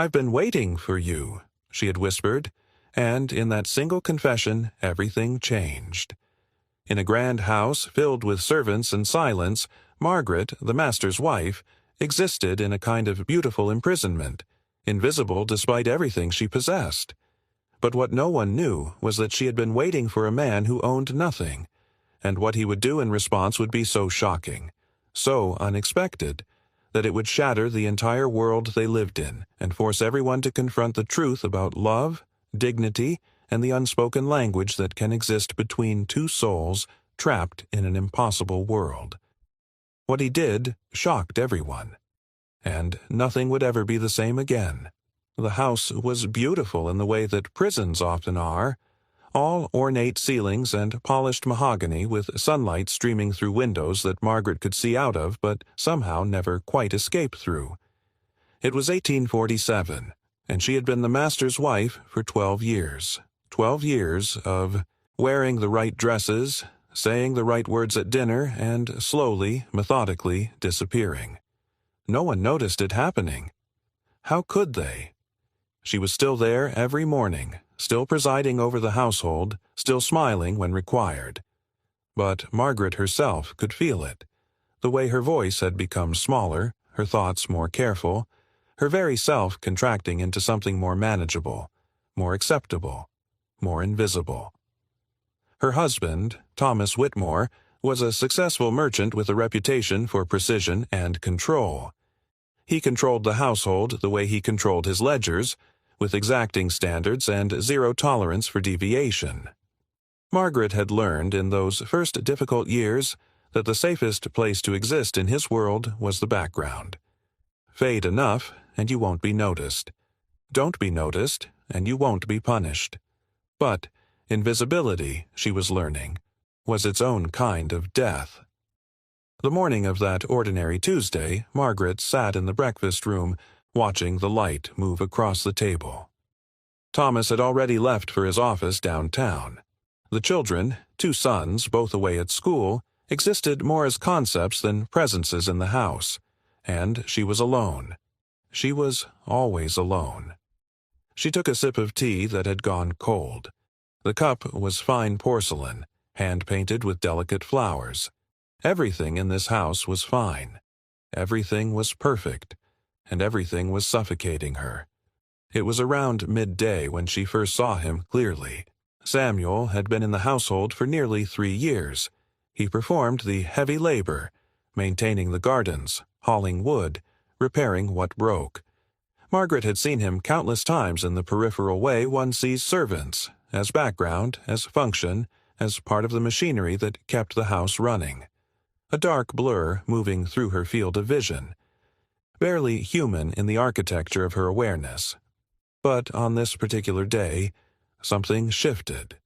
"I've been waiting for you," she had whispered, and in that single confession everything changed. In a grand house filled with servants and silence, Margaret, the master's wife, existed in a kind of beautiful imprisonment, invisible despite everything she possessed. But what no one knew was that she had been waiting for a man who owned nothing, and what he would do in response would be so shocking, so unexpected, that it would shatter the entire world they lived in and force everyone to confront the truth about love, dignity, and the unspoken language that can exist between two souls trapped in an impossible world. What he did shocked everyone, and nothing would ever be the same again. The house was beautiful in the way that prisons often are, all ornate ceilings and polished mahogany with sunlight streaming through windows that Margaret could see out of but somehow never quite escape through. It was 1847, and she had been the master's wife for 12 years. 12 years of wearing the right dresses, saying the right words at dinner, and slowly, methodically disappearing. No one noticed it happening. How could they? She was still there every morning, still presiding over the household, still smiling when required. But Margaret herself could feel it. The way her voice had become smaller, her thoughts more careful, her very self contracting into something more manageable, more acceptable, more invisible. Her husband, Thomas Whitmore, was a successful merchant with a reputation for precision and control. He controlled the household the way he controlled his ledgers, with exacting standards and zero tolerance for deviation. Margaret had learned in those first difficult years that the safest place to exist in his world was the background. Fade enough, and you won't be noticed. Don't be noticed, and you won't be punished. But invisibility, she was learning, was its own kind of death. The morning of that ordinary Tuesday, Margaret sat in the breakfast room, watching the light move across the table. Thomas had already left for his office downtown. The children, 2 sons, both away at school, existed more as concepts than presences in the house, and she was alone. She was always alone. She took a sip of tea that had gone cold. The cup was fine porcelain, hand-painted with delicate flowers. Everything in this house was fine. Everything was perfect, and everything was suffocating her. It was around midday when she first saw him clearly. Samuel had been in the household for nearly 3 years. He performed the heavy labor, maintaining the gardens, hauling wood, repairing what broke. Margaret had seen him countless times in the peripheral way one sees servants, as background, as function, as part of the machinery that kept the house running. A dark blur moving through her field of vision, barely human in the architecture of her awareness. But on this particular day, something shifted.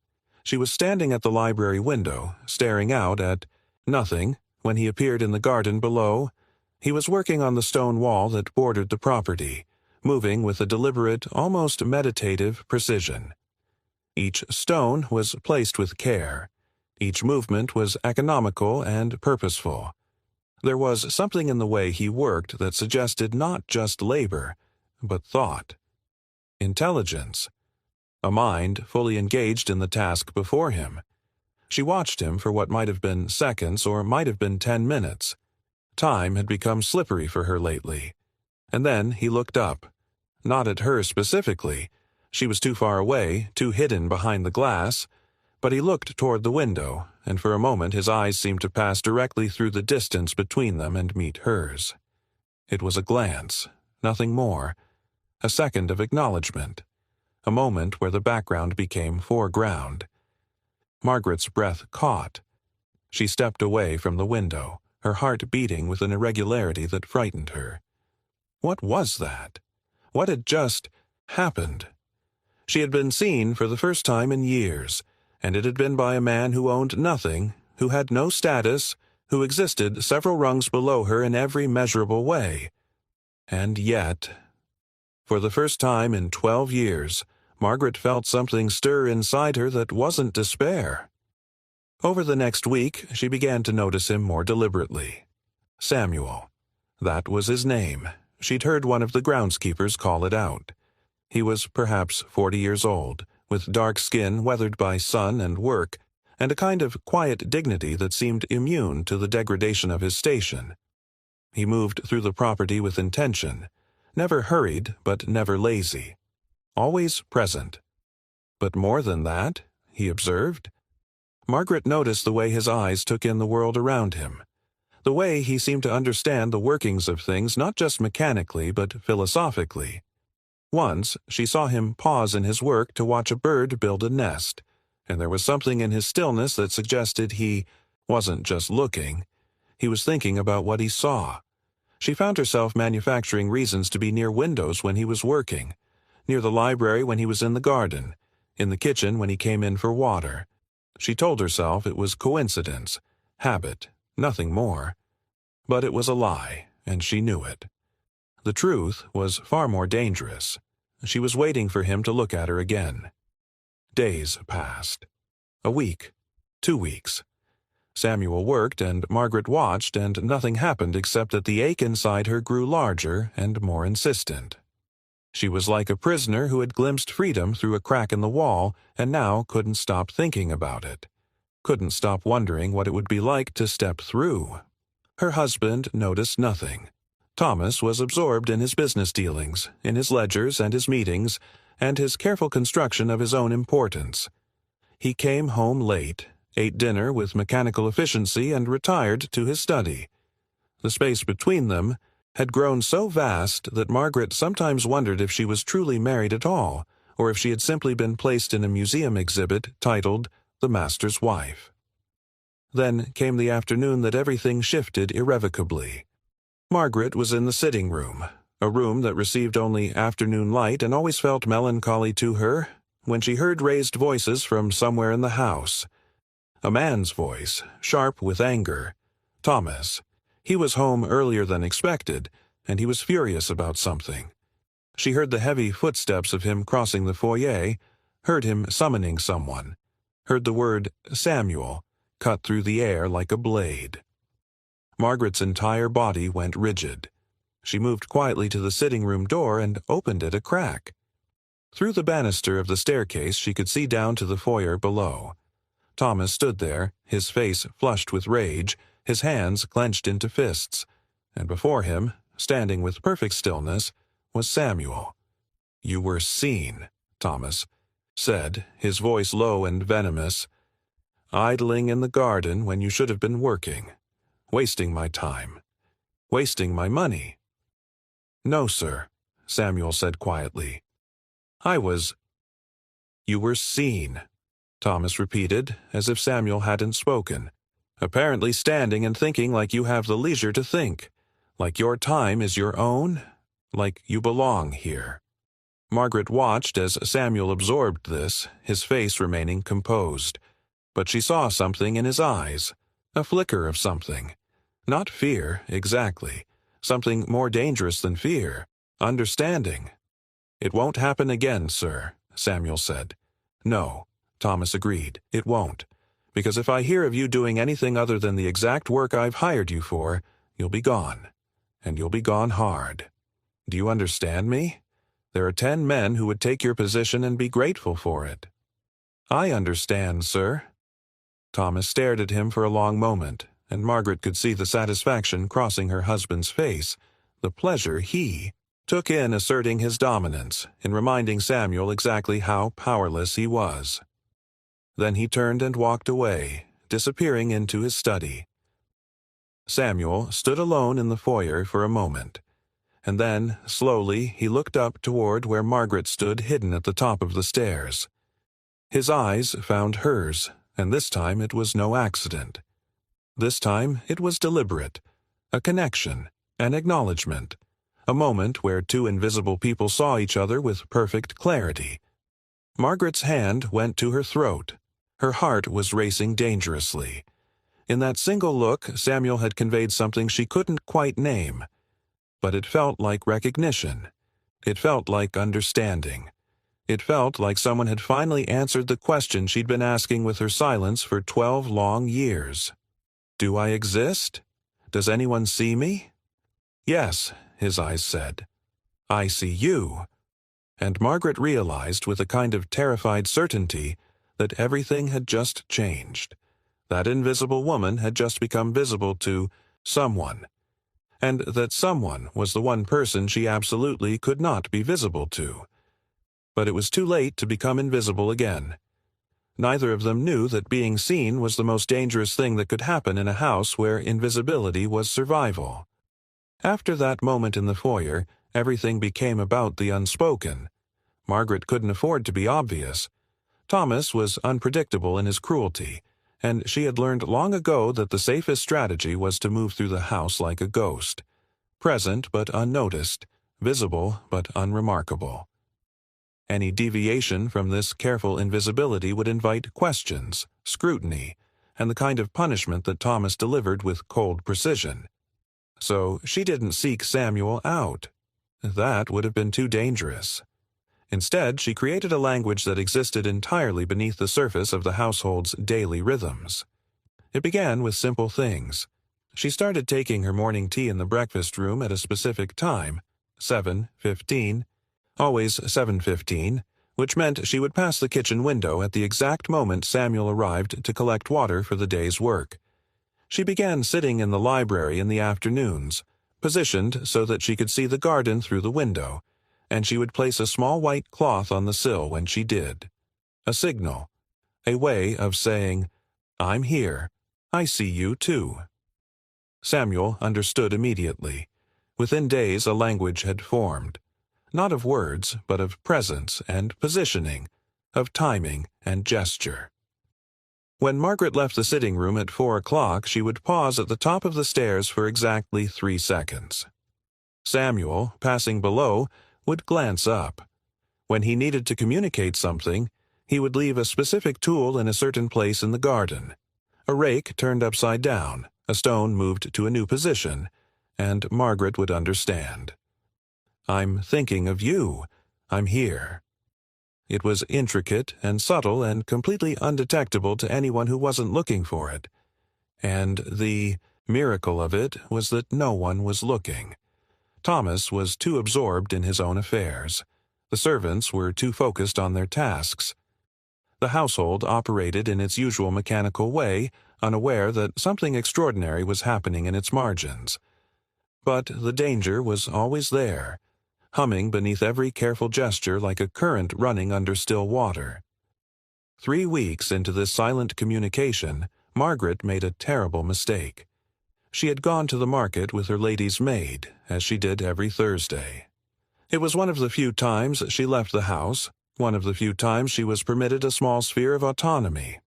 She was standing at the library window, staring out at nothing, when he appeared in the garden below. He was working on the stone wall that bordered the property, moving with a deliberate, almost meditative precision. Each stone was placed with care. Each movement was economical and purposeful. There was something in the way he worked that suggested not just labor, but thought. Intelligence. A mind fully engaged in the task before him. She watched him for what might have been seconds or might have been 10 minutes. Time had become slippery for her lately. And then he looked up. Not at her specifically. She was too far away, too hidden behind the glass. But he looked toward the window, and for a moment his eyes seemed to pass directly through the distance between them and meet hers. It was a glance, nothing more. A second of acknowledgement. A moment where the background became foreground. Margaret's breath caught. She stepped away from the window, her heart beating with an irregularity that frightened her. What was that? What had just happened? She had been seen for the first time in years, and it had been by a man who owned nothing, who had no status, who existed several rungs below her in every measurable way. And yet, for the first time in 12 years, Margaret felt something stir inside her that wasn't despair. Over the next week, she began to notice him more deliberately. Samuel. That was his name. she'd heard one of the groundskeepers call it out. He was perhaps 40 years old, with dark skin weathered by sun and work, and a kind of quiet dignity that seemed immune to the degradation of his station. He moved through the property with intention, never hurried but never lazy, always present. But more than that, he observed. Margaret noticed the way his eyes took in the world around him, the way he seemed to understand the workings of things not just mechanically but philosophically. Once she saw him pause in his work to watch a bird build a nest, and there was something in his stillness that suggested he wasn't just looking, he was thinking about what he saw. She found herself manufacturing reasons to be near windows when he was working, near the library when he was in the garden, in the kitchen when he came in for water. She told herself it was coincidence, habit, nothing more. But it was a lie, and she knew it. The truth was far more dangerous. She was waiting for him to look at her again. Days passed. A week. 2 weeks. Samuel worked and Margaret watched, and nothing happened except that the ache inside her grew larger and more insistent. She was like a prisoner who had glimpsed freedom through a crack in the wall and now couldn't stop thinking about it. Couldn't stop wondering what it would be like to step through. Her husband noticed nothing. Thomas was absorbed in his business dealings, in his ledgers and his meetings, and his careful construction of his own importance. He came home late, ate dinner with mechanical efficiency, and retired to his study. The space between them had grown so vast that Margaret sometimes wondered if she was truly married at all, or if she had simply been placed in a museum exhibit titled The Master's Wife. Then came the afternoon that everything shifted irrevocably. Margaret was in the sitting room, a room that received only afternoon light and always felt melancholy to her, when she heard raised voices from somewhere in the house. A man's voice, sharp with anger. Thomas. He was home earlier than expected, and he was furious about something. She heard the heavy footsteps of him crossing the foyer, heard him summoning someone, heard the word Samuel cut through the air like a blade. Margaret's entire body went rigid. She moved quietly to the sitting room door and opened it a crack. Through the banister of the staircase she could see down to the foyer below. Thomas stood there, his face flushed with rage, his hands clenched into fists, and before him, standing with perfect stillness, was Samuel. "You were seen," Thomas said, his voice low and venomous. "Idling in the garden when you should have been working. Wasting my time. Wasting my money." "No, sir," Samuel said quietly. "I was—" "You were seen," Thomas repeated, as if Samuel hadn't spoken, apparently standing and thinking like you have the leisure to think, like your time is your own, like you belong here. Margaret watched as Samuel absorbed this, his face remaining composed. But she saw something in his eyes, a flicker of something. Not fear, exactly. Something more dangerous than fear. Understanding. "It won't happen again, sir," Samuel said. "No," Thomas agreed, "it won't. Because if I hear of you doing anything other than the exact work I've hired you for, you'll be gone. And you'll be gone hard. Do you understand me? There are 10 men who would take your position and be grateful for it." "I understand, sir." Thomas stared at him for a long moment, and Margaret could see the satisfaction crossing her husband's face, the pleasure he took in asserting his dominance, in reminding Samuel exactly how powerless he was. Then he turned and walked away, disappearing into his study. Samuel stood alone in the foyer for a moment, and then, slowly, he looked up toward where Margaret stood hidden at the top of the stairs. His eyes found hers, and this time it was no accident. This time it was deliberate, a connection, an acknowledgement, a moment where 2 invisible people saw each other with perfect clarity. Margaret's hand went to her throat. Her heart was racing dangerously. In that single look, Samuel had conveyed something she couldn't quite name. But it felt like recognition. It felt like understanding. It felt like someone had finally answered the question she'd been asking with her silence for 12 long years. "Do I exist? Does anyone see me?" "Yes," his eyes said. "I see you." And Margaret realized with a kind of terrified certainty that everything had just changed. That invisible woman had just become visible to someone, and that someone was the one person she absolutely could not be visible to. But it was too late to become invisible again. Neither of them knew that being seen was the most dangerous thing that could happen in a house where invisibility was survival. After that moment in the foyer, everything became about the unspoken. Margaret couldn't afford to be obvious. Thomas was unpredictable in his cruelty, and she had learned long ago that the safest strategy was to move through the house like a ghost, present but unnoticed, visible but unremarkable. Any deviation from this careful invisibility would invite questions, scrutiny, and the kind of punishment that Thomas delivered with cold precision. So she didn't seek Samuel out. That would have been too dangerous. Instead, she created a language that existed entirely beneath the surface of the household's daily rhythms. It began with simple things. She started taking her morning tea in the breakfast room at a specific time, 7:15, always 7:15, which meant she would pass the kitchen window at the exact moment Samuel arrived to collect water for the day's work. She began sitting in the library in the afternoons, positioned so that she could see the garden through the window, and she would place a small white cloth on the sill when she did. A signal, a way of saying, "I'm here. I see you too." Samuel understood immediately. Within days a language had formed. Not of words, but of presence and positioning, of timing and gesture. When Margaret left the sitting room at 4 o'clock, she would pause at the top of the stairs for exactly 3 seconds. Samuel, passing below, would glance up. When he needed to communicate something, he would leave a specific tool in a certain place in the garden. A rake turned upside down, a stone moved to a new position, and Margaret would understand. "I'm thinking of you. I'm here." It was intricate and subtle and completely undetectable to anyone who wasn't looking for it. And the miracle of it was that no one was looking. Thomas was too absorbed in his own affairs. The servants were too focused on their tasks. The household operated in its usual mechanical way, unaware that something extraordinary was happening in its margins. But the danger was always there, humming beneath every careful gesture like a current running under still water. 3 weeks into this silent communication, Margaret made a terrible mistake. She had gone to the market with her lady's maid, as she did every Thursday. It was one of the few times she left the house, one of the few times she was permitted a small sphere of autonomy.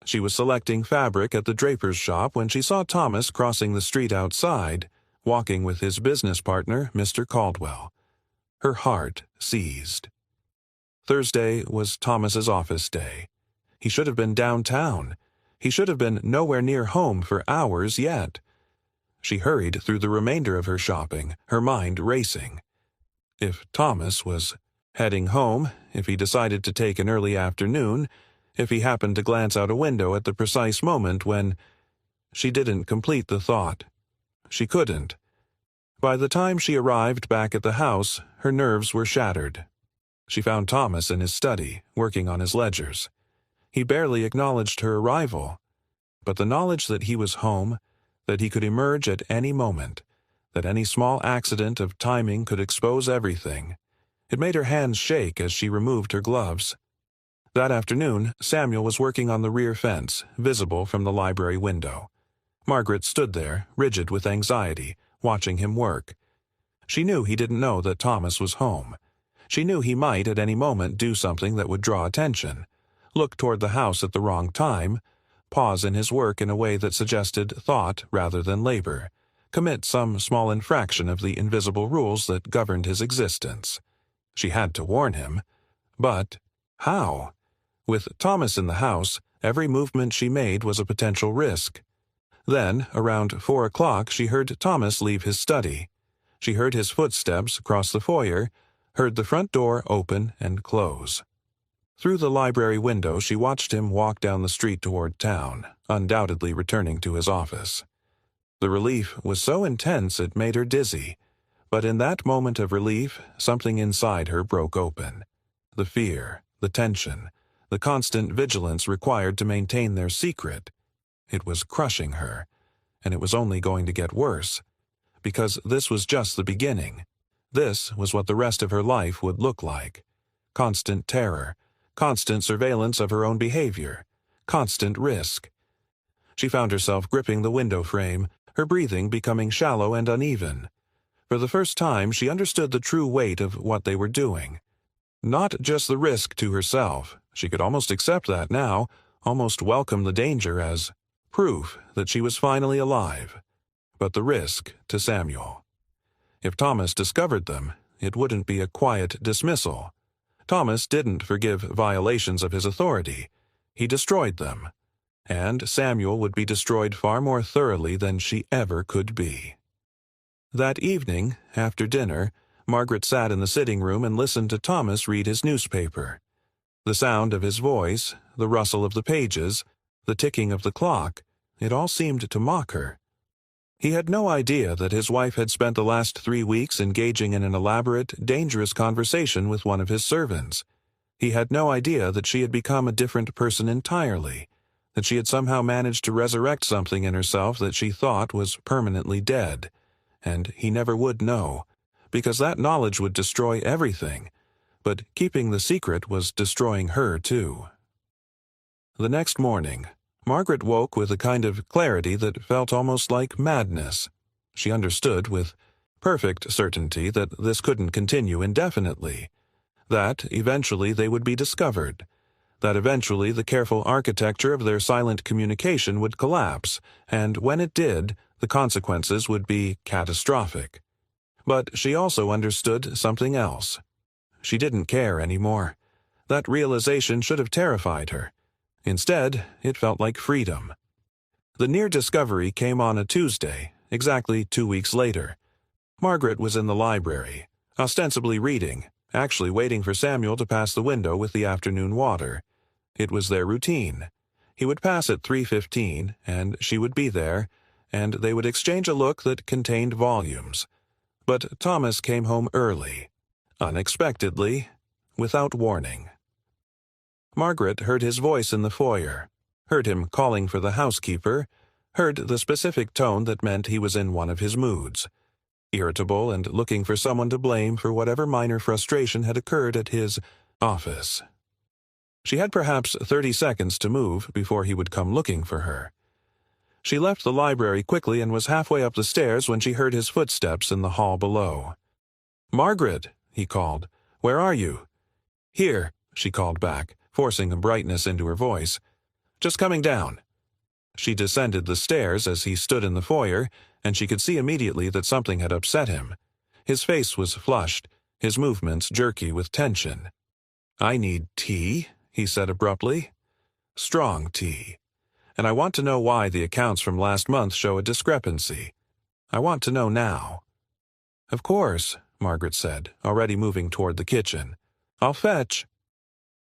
She was selecting fabric at the draper's shop when she saw Thomas crossing the street outside, walking with his business partner, Mr. Caldwell. Her heart seized. Thursday was Thomas's office day. He should have been downtown. He should have been nowhere near home for hours yet. She hurried through the remainder of her shopping, her mind racing. If Thomas was heading home, if he decided to take an early afternoon, if he happened to glance out a window at the precise moment when... She didn't complete the thought. She couldn't. By the time she arrived back at the house, her nerves were shattered. She found Thomas in his study, working on his ledgers. He barely acknowledged her arrival, but the knowledge that he was home, that he could emerge at any moment, that any small accident of timing could expose everything, it made her hands shake as she removed her gloves. That afternoon, Samuel was working on the rear fence, visible from the library window. Margaret stood there, rigid with anxiety, watching him work. She knew he didn't know that Thomas was home. She knew he might at any moment do something that would draw attention, look toward the house at the wrong time, pause in his work in a way that suggested thought rather than labor, commit some small infraction of the invisible rules that governed his existence. She had to warn him. But how? With Thomas in the house, every movement she made was a potential risk. Then, around 4 o'clock, she heard Thomas leave his study. She heard his footsteps cross the foyer, heard the front door open and close. Through the library window, she watched him walk down the street toward town, undoubtedly returning to his office. The relief was so intense it made her dizzy, But in that moment of relief, something inside her broke open. The fear, the tension, the constant vigilance required to maintain their secret. It was crushing her, and it was only going to get worse. Because this was just the beginning. This was what the rest of her life would look like. Constant terror, constant surveillance of her own behavior, constant risk. She found herself gripping the window frame, her breathing becoming shallow and uneven. For the first time, she understood the true weight of what they were doing. Not just the risk to herself, she could almost accept that now, almost welcome the danger as proof that she was finally alive, but the risk to Samuel. If Thomas discovered them, it wouldn't be a quiet dismissal. Thomas didn't forgive violations of his authority. He destroyed them. And Samuel would be destroyed far more thoroughly than she ever could be. That evening, after dinner, Margaret sat in the sitting room and listened to Thomas read his newspaper. The sound of his voice, the rustle of the pages, the ticking of the clock, it all seemed to mock her. He had no idea that his wife had spent the last 3 weeks engaging in an elaborate, dangerous conversation with one of his servants. He had no idea that she had become a different person entirely, that she had somehow managed to resurrect something in herself that she thought was permanently dead. And he never would know, because that knowledge would destroy everything. But keeping the secret was destroying her, too. The next morning, Margaret woke with a kind of clarity that felt almost like madness. She understood with perfect certainty that this couldn't continue indefinitely, that eventually they would be discovered, that eventually the careful architecture of their silent communication would collapse, and when it did, the consequences would be catastrophic. But she also understood something else. She didn't care anymore. That realization should have terrified her. Instead, it felt like freedom. The near discovery came on a Tuesday, exactly 2 weeks later. Margaret was in the library, ostensibly reading, actually waiting for Samuel to pass the window with the afternoon water. It was their routine. He would pass at 3:15, and she would be there, and they would exchange a look that contained volumes. But Thomas came home early, unexpectedly, without warning. Margaret heard his voice in the foyer, heard him calling for the housekeeper, heard the specific tone that meant he was in one of his moods, irritable and looking for someone to blame for whatever minor frustration had occurred at his office. She had perhaps 30 seconds to move before he would come looking for her. She left the library quickly and was halfway up the stairs when she heard his footsteps in the hall below. "Margaret," he called, "where are you?" "Here," she called back, forcing a brightness into her voice. "Just coming down." She descended the stairs as he stood in the foyer, and she could see immediately that something had upset him. His face was flushed, his movements jerky with tension. "I need tea," he said abruptly. "Strong tea. And I want to know why the accounts from last month show a discrepancy. I want to know now." "Of course," Margaret said, already moving toward the kitchen. "I'll fetch."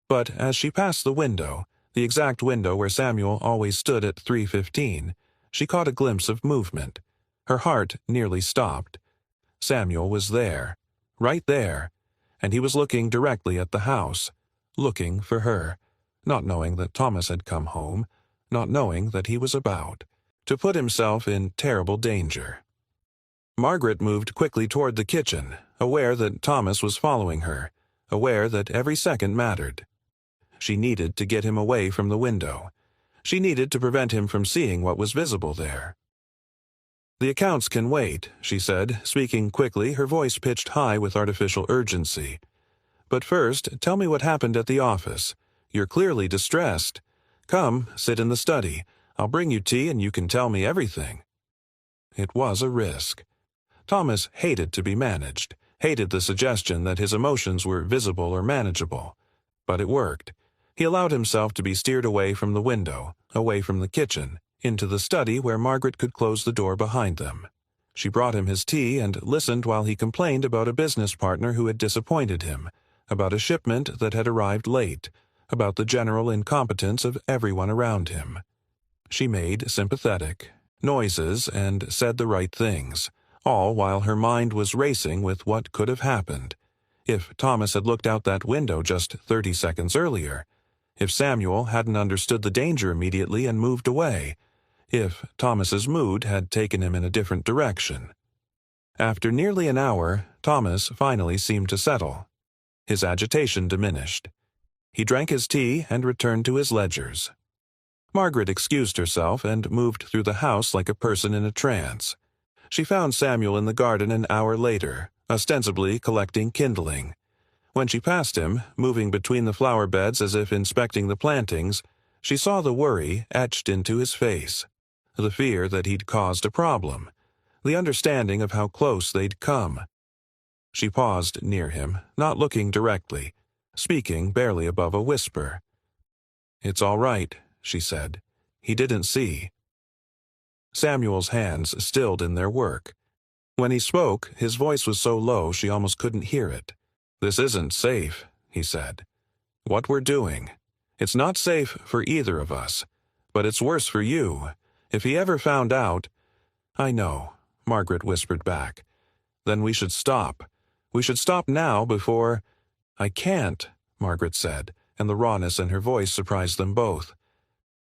But as she passed the window, the exact window where Samuel always stood at 3:15, she caught a glimpse of movement. Her heart nearly stopped. Samuel was there, right there, and he was looking directly at the house, looking for her, not knowing that Thomas had come home, not knowing that he was about to put himself in terrible danger. Margaret moved quickly toward the kitchen, aware that Thomas was following her, aware that every second mattered. She needed to get him away from the window. She needed to prevent him from seeing what was visible there. "The accounts can wait," she said, speaking quickly, her voice pitched high with artificial urgency. "But first, tell me what happened at the office. You're clearly distressed. Come, sit in the study. I'll bring you tea and you can tell me everything." It was a risk. Thomas hated to be managed, hated the suggestion that his emotions were visible or manageable. But it worked. He allowed himself to be steered away from the window, away from the kitchen, into the study where Margaret could close the door behind them. She brought him his tea and listened while he complained about a business partner who had disappointed him, about a shipment that had arrived late, about the general incompetence of everyone around him. She made sympathetic noises and said the right things, all while her mind was racing with what could have happened. If Thomas had looked out that window just 30 seconds earlier, if Samuel hadn't understood the danger immediately and moved away, if Thomas's mood had taken him in a different direction. After nearly an hour, Thomas finally seemed to settle. His agitation diminished. He drank his tea and returned to his ledgers. Margaret excused herself and moved through the house like a person in a trance. She found Samuel in the garden an hour later, ostensibly collecting kindling. When she passed him, moving between the flower beds as if inspecting the plantings, she saw the worry etched into his face, the fear that he'd caused a problem, the understanding of how close they'd come. She paused near him, not looking directly, speaking barely above a whisper. "It's all right," she said. "He didn't see." Samuel's hands stilled in their work. When he spoke, his voice was so low she almost couldn't hear it. "This isn't safe," he said. "What we're doing. It's not safe for either of us. But it's worse for you. If he ever found out—" "I know," Margaret whispered back. "Then we should stop. We should stop now before—" "I can't," Margaret said, and the rawness in her voice surprised them both.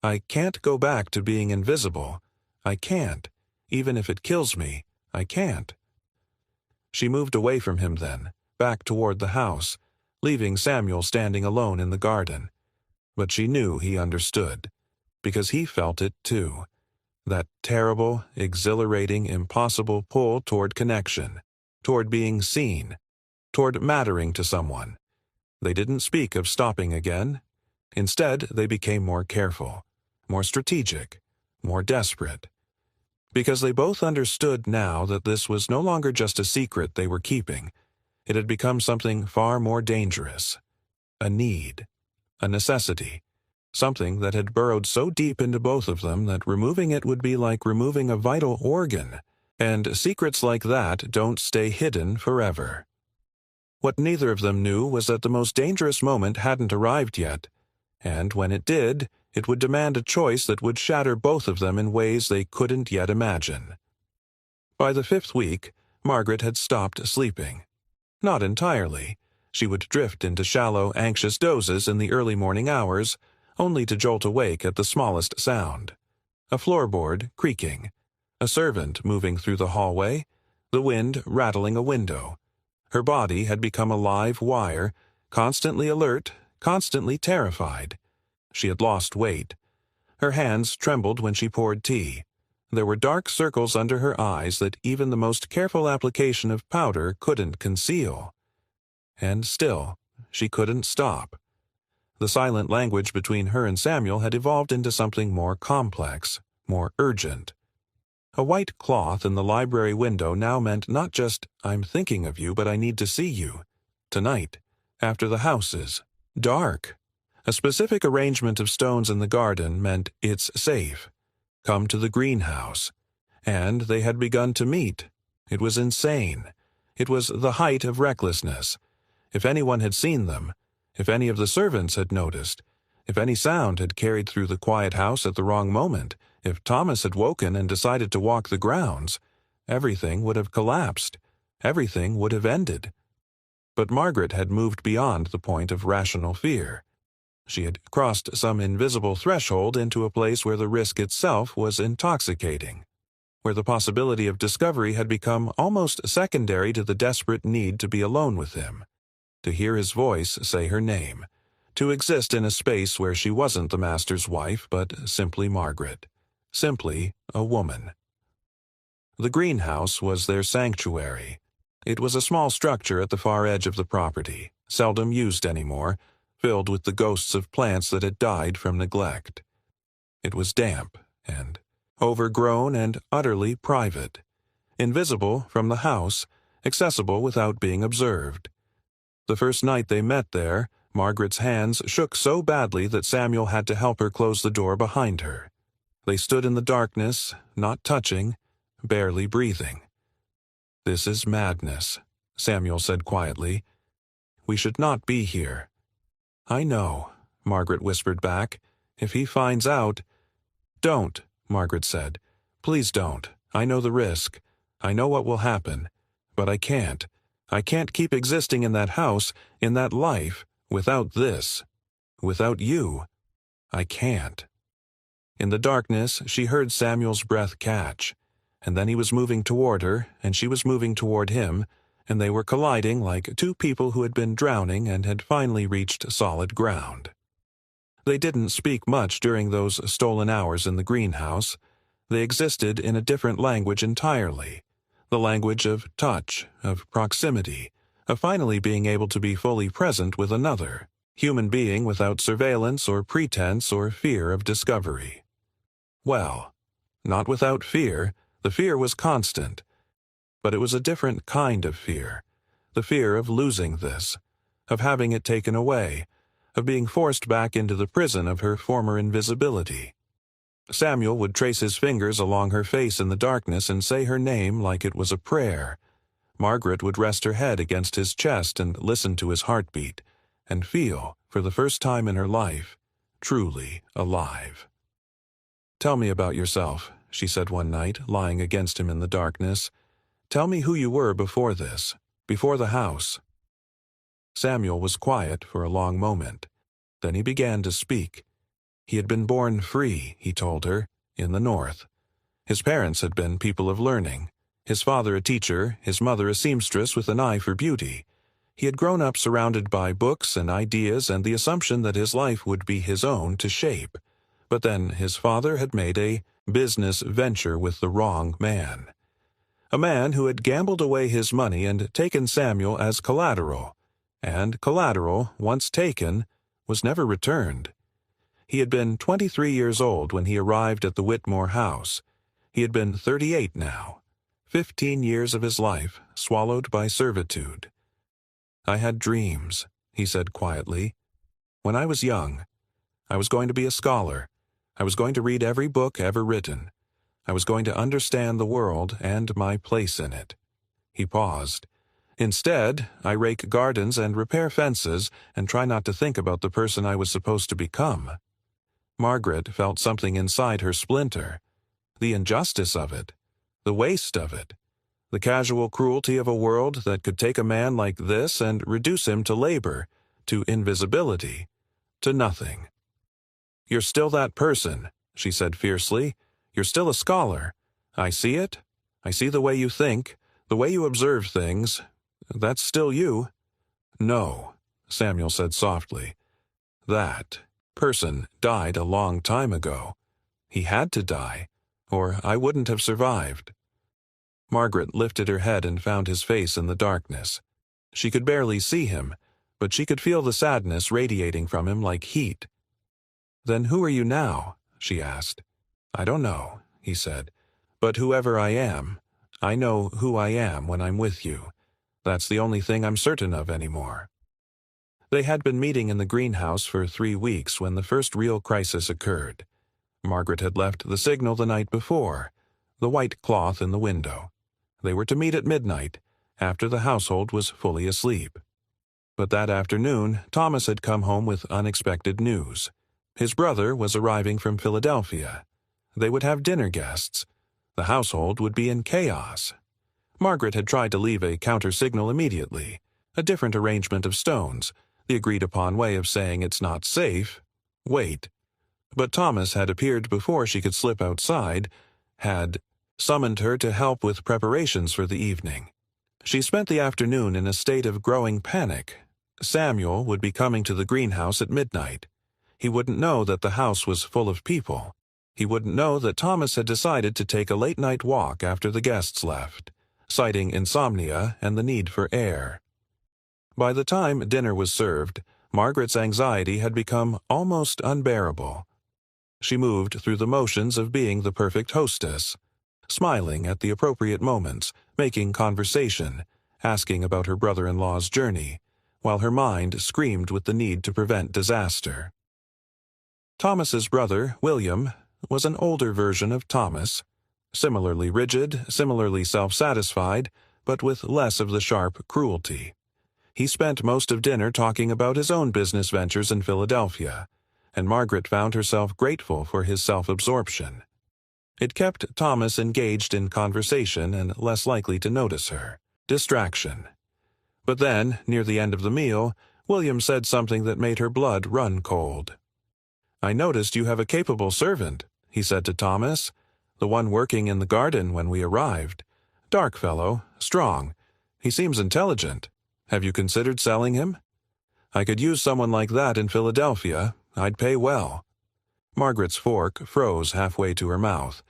"I can't go back to being invisible. I can't. Even if it kills me, I can't." She moved away from him then, back toward the house, leaving Samuel standing alone in the garden. But she knew he understood, because he felt it too. That terrible, exhilarating, impossible pull toward connection, toward being seen, toward mattering to someone. They didn't speak of stopping again. Instead, they became more careful, more strategic, more desperate. Because they both understood now that this was no longer just a secret they were keeping. It had become something far more dangerous. A need, a necessity, something that had burrowed so deep into both of them that removing it would be like removing a vital organ, and secrets like that don't stay hidden forever. What neither of them knew was that the most dangerous moment hadn't arrived yet, and when it did, it would demand a choice that would shatter both of them in ways they couldn't yet imagine. By the 5th week, Margaret had stopped sleeping. Not entirely. She would drift into shallow, anxious dozes in the early morning hours, only to jolt awake at the smallest sound. A floorboard creaking, a servant moving through the hallway, the wind rattling a window. Her body had become a live wire, constantly alert, constantly terrified. She had lost weight. Her hands trembled when she poured tea. There were dark circles under her eyes that even the most careful application of powder couldn't conceal. And still, she couldn't stop. The silent language between her and Samuel had evolved into something more complex, more urgent. A white cloth in the library window now meant not just, "I'm thinking of you, but I need to see you. Tonight, after the house is dark." A specific arrangement of stones in the garden meant, "It's safe. Come to the greenhouse." And they had begun to meet. It was insane. It was the height of recklessness. If anyone had seen them, if any of the servants had noticed, if any sound had carried through the quiet house at the wrong moment, if Thomas had woken and decided to walk the grounds, everything would have collapsed. Everything would have ended. But Margaret had moved beyond the point of rational fear. She had crossed some invisible threshold into a place where the risk itself was intoxicating, where the possibility of discovery had become almost secondary to the desperate need to be alone with him, to hear his voice say her name, to exist in a space where she wasn't the master's wife but simply Margaret, simply a woman. The greenhouse was their sanctuary. It was a small structure at the far edge of the property, seldom used anymore, filled with the ghosts of plants that had died from neglect. It was damp and overgrown and utterly private, invisible from the house, accessible without being observed. The first night they met there, Margaret's hands shook so badly that Samuel had to help her close the door behind her. They stood in the darkness, not touching, barely breathing. "This is madness," Samuel said quietly. "We should not be here." "I know," Margaret whispered back. "If he finds out—" "Don't," Margaret said. "Please don't. I know the risk. I know what will happen, but I can't. I can't keep existing in that house, in that life, without this. Without you. I can't." In the darkness, she heard Samuel's breath catch, and then he was moving toward her, and she was moving toward him, and they were colliding like two people who had been drowning and had finally reached solid ground. They didn't speak much during those stolen hours in the greenhouse. They existed in a different language entirely, the language of touch, of proximity, of finally being able to be fully present with another, human being without surveillance or pretense or fear of discovery. Well, not without fear. The fear was constant. But it was a different kind of fear, the fear of losing this, of having it taken away, of being forced back into the prison of her former invisibility. Samuel would trace his fingers along her face in the darkness and say her name like it was a prayer. Margaret would rest her head against his chest and listen to his heartbeat, and feel, for the first time in her life, truly alive. "Tell me about yourself," she said one night, lying against him in the darkness. "Tell me who you were before this, before the house." Samuel was quiet for a long moment. Then he began to speak. He had been born free, he told her, in the North. His parents had been people of learning, his father a teacher, his mother a seamstress with an eye for beauty. He had grown up surrounded by books and ideas and the assumption that his life would be his own to shape. But then his father had made a business venture with the wrong man. A man who had gambled away his money and taken Samuel as collateral, and collateral, once taken, was never returned. He had been 23 years old when he arrived at the Whitmore house. He had been 38 now, 15 years of his life swallowed by servitude. "I had dreams," he said quietly. "When I was young, I was going to be a scholar. I was going to read every book ever written. I was going to understand the world and my place in it." He paused. "Instead, I rake gardens and repair fences and try not to think about the person I was supposed to become." Margaret felt something inside her splinter. The injustice of it. The waste of it. The casual cruelty of a world that could take a man like this and reduce him to labor, to invisibility, to nothing. "You're still that person," she said fiercely. "You're still a scholar. I see it. I see the way you think, the way you observe things. That's still you." "No," Samuel said softly. "That person died a long time ago. He had to die, or I wouldn't have survived." Margaret lifted her head and found his face in the darkness. She could barely see him, but she could feel the sadness radiating from him like heat. "Then who are you now?" she asked. "I don't know," he said. "But whoever I am, I know who I am when I'm with you. That's the only thing I'm certain of anymore." They had been meeting in the greenhouse for 3 weeks when the first real crisis occurred. Margaret had left the signal the night before, the white cloth in the window. They were to meet at midnight, after the household was fully asleep. But that afternoon, Thomas had come home with unexpected news. His brother was arriving from Philadelphia. They would have dinner guests. The household would be in chaos. Margaret had tried to leave a counter-signal immediately, a different arrangement of stones, the agreed-upon way of saying it's not safe. Wait. But Thomas had appeared before she could slip outside, had summoned her to help with preparations for the evening. She spent the afternoon in a state of growing panic. Samuel would be coming to the greenhouse at midnight. He wouldn't know that the house was full of people. He wouldn't know that Thomas had decided to take a late-night walk after the guests left, citing insomnia and the need for air. By the time dinner was served, Margaret's anxiety had become almost unbearable. She moved through the motions of being the perfect hostess, smiling at the appropriate moments, making conversation, asking about her brother-in-law's journey, while her mind screamed with the need to prevent disaster. Thomas's brother, William, was an older version of Thomas, similarly rigid, similarly self-satisfied, but with less of the sharp cruelty. He spent most of dinner talking about his own business ventures in Philadelphia, and Margaret found herself grateful for his self-absorption. It kept Thomas engaged in conversation and less likely to notice her. Distraction. But then, near the end of the meal, William said something that made her blood run cold. "I noticed you have a capable servant," he said to Thomas, "the one working in the garden when we arrived. Dark fellow, strong. He seems intelligent. Have you considered selling him? I could use someone like that in Philadelphia. I'd pay well." Margaret's fork froze halfway to her mouth.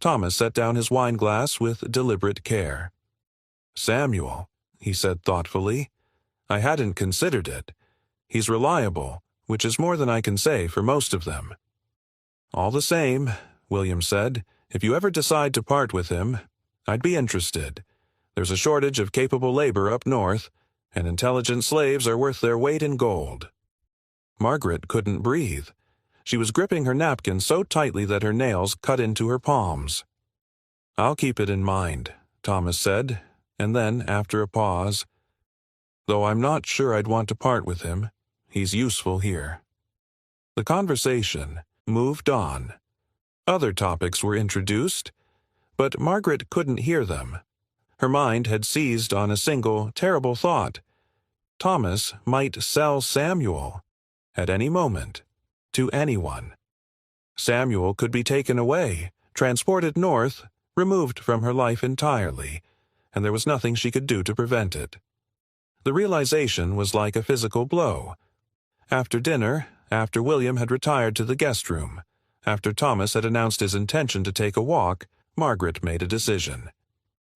Thomas set down his wine-glass with deliberate care. "Samuel," he said thoughtfully, "I hadn't considered it. He's reliable, which is more than I can say for most of them." "All the same," William said, "if you ever decide to part with him, I'd be interested. There's a shortage of capable labor up north, and intelligent slaves are worth their weight in gold." Margaret couldn't breathe. She was gripping her napkin so tightly that her nails cut into her palms. "I'll keep it in mind," Thomas said, and then, after a pause, "though I'm not sure I'd want to part with him. He's useful here." The conversation moved on. Other topics were introduced, but Margaret couldn't hear them. Her mind had seized on a single, terrible thought. Thomas might sell Samuel at any moment, to anyone. Samuel could be taken away, transported north, removed from her life entirely, and there was nothing she could do to prevent it. The realization was like a physical blow. After dinner, after William had retired to the guest room, after Thomas had announced his intention to take a walk, Margaret made a decision.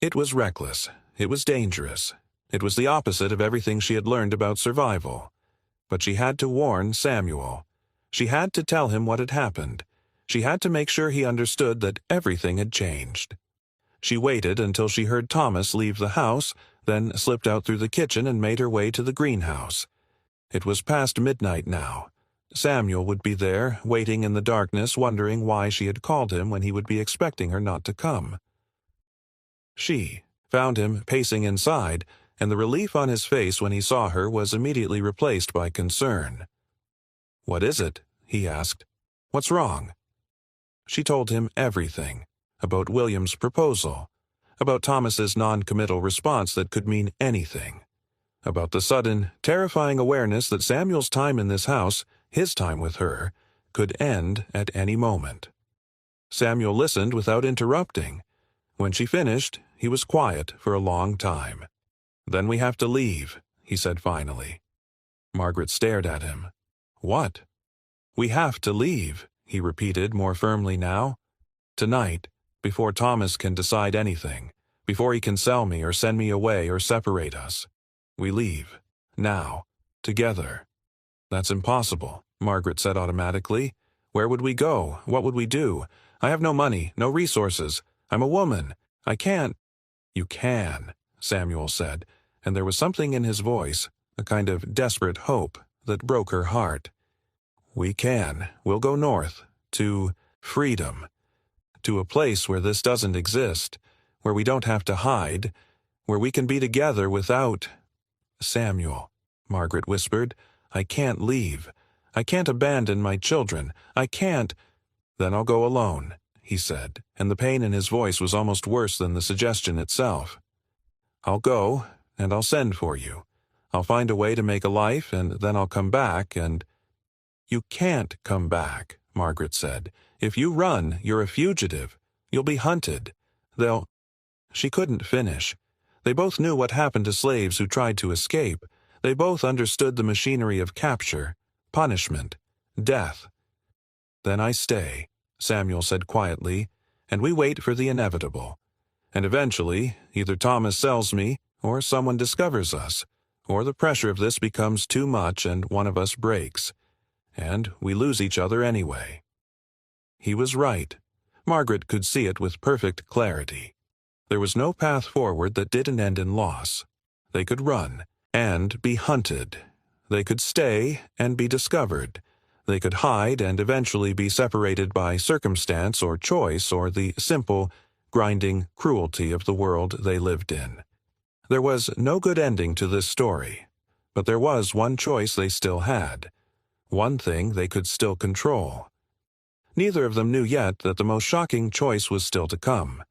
It was reckless. It was dangerous. It was the opposite of everything she had learned about survival. But she had to warn Samuel. She had to tell him what had happened. She had to make sure he understood that everything had changed. She waited until she heard Thomas leave the house, then slipped out through the kitchen and made her way to the greenhouse. It was past midnight now. Samuel would be there, waiting in the darkness, wondering why she had called him when he would be expecting her not to come. She found him pacing inside, and the relief on his face when he saw her was immediately replaced by concern. "What is it?" he asked. "What's wrong?" She told him everything, about William's proposal, about Thomas's non-committal response that could mean anything, about the sudden, terrifying awareness that Samuel's time in this house, his time with her, could end at any moment. Samuel listened without interrupting. When she finished, he was quiet for a long time. "Then we have to leave," he said finally. Margaret stared at him. "What?" "We have to leave," he repeated more firmly now. "Tonight, before Thomas can decide anything, before he can sell me or send me away or separate us. We leave. Now. Together." "That's impossible," Margaret said automatically. "Where would we go? What would we do? I have no money, no resources. I'm a woman. I can't." "You can," Samuel said, and there was something in his voice, a kind of desperate hope, that broke her heart. "We can. We'll go north. To freedom. To a place where this doesn't exist, where we don't have to hide, where we can be together without—" "Samuel," Margaret whispered, "I can't leave. I can't abandon my children. I can't—" "Then I'll go alone," he said, and the pain in his voice was almost worse than the suggestion itself. "I'll go, and I'll send for you. I'll find a way to make a life, and then I'll come back, and—" "You can't come back," Margaret said. "If you run, you're a fugitive. You'll be hunted. They'll—" She couldn't finish. They both knew what happened to slaves who tried to escape. They both understood the machinery of capture, punishment, death. "Then I stay," Samuel said quietly, "and we wait for the inevitable. And eventually, either Thomas sells me, or someone discovers us, or the pressure of this becomes too much and one of us breaks. And we lose each other anyway." He was right. Margaret could see it with perfect clarity. There was no path forward that didn't end in loss. They could run and be hunted. They could stay and be discovered. They could hide and eventually be separated by circumstance or choice or the simple, grinding cruelty of the world they lived in. There was no good ending to this story, but there was one choice they still had. One thing they could still control. Neither of them knew yet that the most shocking choice was still to come,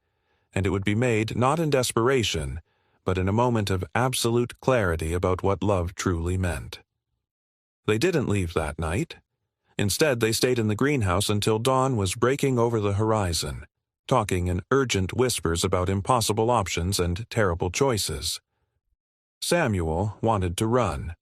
and it would be made not in desperation, but in a moment of absolute clarity about what love truly meant. They didn't leave that night. Instead, they stayed in the greenhouse until dawn was breaking over the horizon, talking in urgent whispers about impossible options and terrible choices. Samuel wanted to run.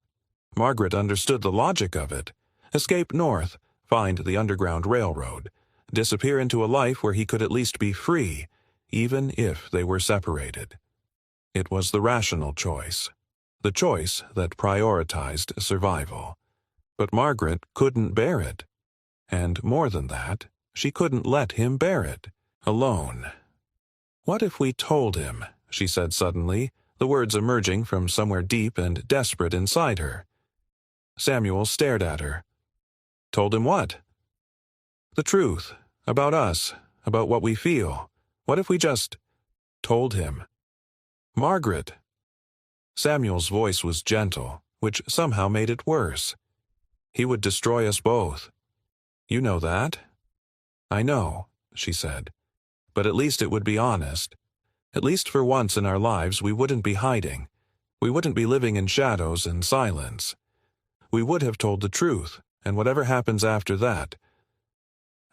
Margaret understood the logic of it. Escape north, find the Underground Railroad, disappear into a life where he could at least be free, even if they were separated. It was the rational choice, the choice that prioritized survival. But Margaret couldn't bear it. And more than that, she couldn't let him bear it, alone. "What if we told him?" she said suddenly, the words emerging from somewhere deep and desperate inside her. Samuel stared at her. "Told him what?" "The truth, about us, about what we feel. What if we just told him?" "Margaret." Samuel's voice was gentle, which somehow made it worse. "He would destroy us both. You know that?" "I know," she said. "But at least it would be honest. At least for once in our lives we wouldn't be hiding. We wouldn't be living in shadows and silence. We would have told the truth, and whatever happens after that—"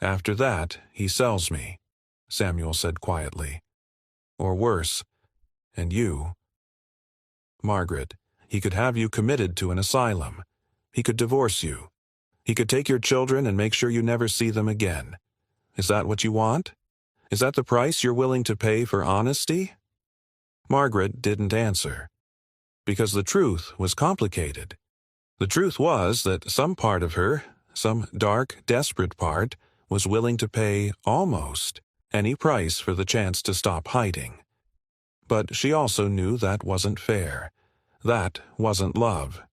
"After that, he sells me," Samuel said quietly. "Or worse. And you. Margaret, he could have you committed to an asylum. He could divorce you. He could take your children and make sure you never see them again. Is that what you want? Is that the price you're willing to pay for honesty?" Margaret didn't answer. Because the truth was complicated. The truth was that some part of her, some dark, desperate part, was willing to pay almost any price for the chance to stop hiding. But she also knew that wasn't fair. That wasn't love.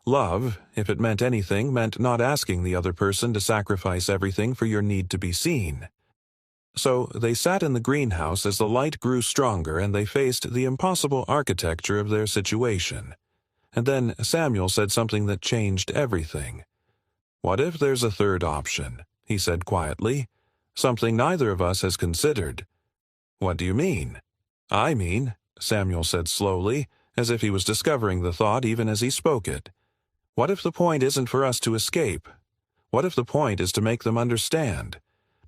Love, if it meant anything, meant not asking the other person to sacrifice everything for your need to be seen. So they sat in the greenhouse as the light grew stronger and they faced the impossible architecture of their situation. And then Samuel said something that changed everything. "What if there's a third option?" he said quietly. "Something neither of us has considered." "What do you mean?" "I mean," Samuel said slowly, as if he was discovering the thought even as he spoke it. "What if the point isn't for us to escape? What if the point is to make them understand?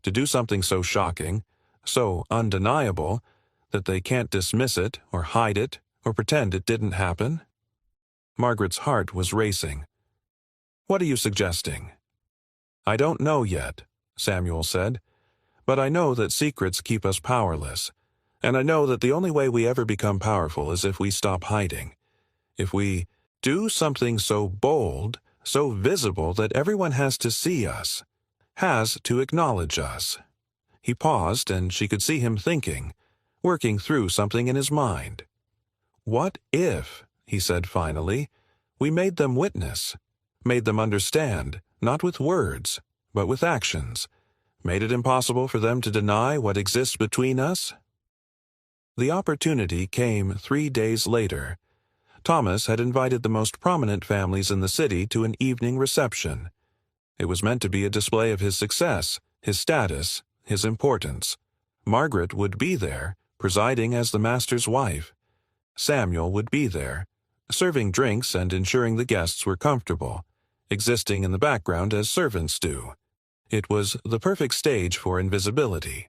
To do something so shocking, so undeniable, that they can't dismiss it or hide it or pretend it didn't happen?" Margaret's heart was racing. "What are you suggesting?" "I don't know yet," Samuel said. "But I know that secrets keep us powerless. And I know that the only way we ever become powerful is if we stop hiding. If we do something so bold, so visible that everyone has to see us, has to acknowledge us." He paused, and she could see him thinking, working through something in his mind. "What if," he said finally, "we made them witness, made them understand, not with words, but with actions, made it impossible for them to deny what exists between us?" The opportunity came 3 days later. Thomas had invited the most prominent families in the city to an evening reception. It was meant to be a display of his success, his status, his importance. Margaret would be there, presiding as the master's wife. Samuel would be there, serving drinks and ensuring the guests were comfortable, existing in the background as servants do. It was the perfect stage for invisibility.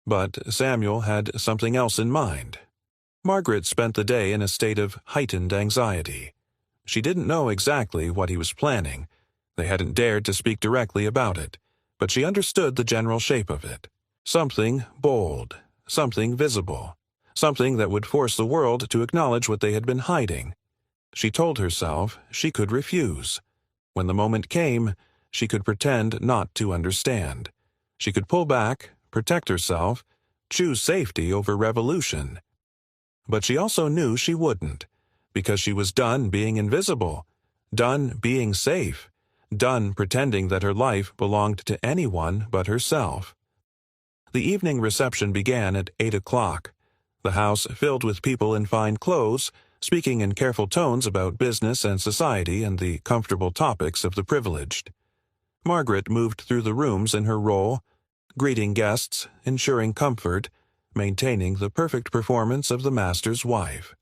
But Samuel had something else in mind. Margaret spent the day in a state of heightened anxiety. She didn't know exactly what he was planning. They hadn't dared to speak directly about it, but she understood the general shape of it. Something bold, something visible, something that would force the world to acknowledge what they had been hiding. She told herself she could refuse. When the moment came, she could pretend not to understand. She could pull back, protect herself, choose safety over revolution. But she also knew she wouldn't, because she was done being invisible, done being safe, done pretending that her life belonged to anyone but herself. The evening reception began at 8 o'clock. The house filled with people in fine clothes, speaking in careful tones about business and society and the comfortable topics of the privileged. Margaret moved through the rooms in her role greeting guests, ensuring comfort, maintaining the perfect performance of the master's wife.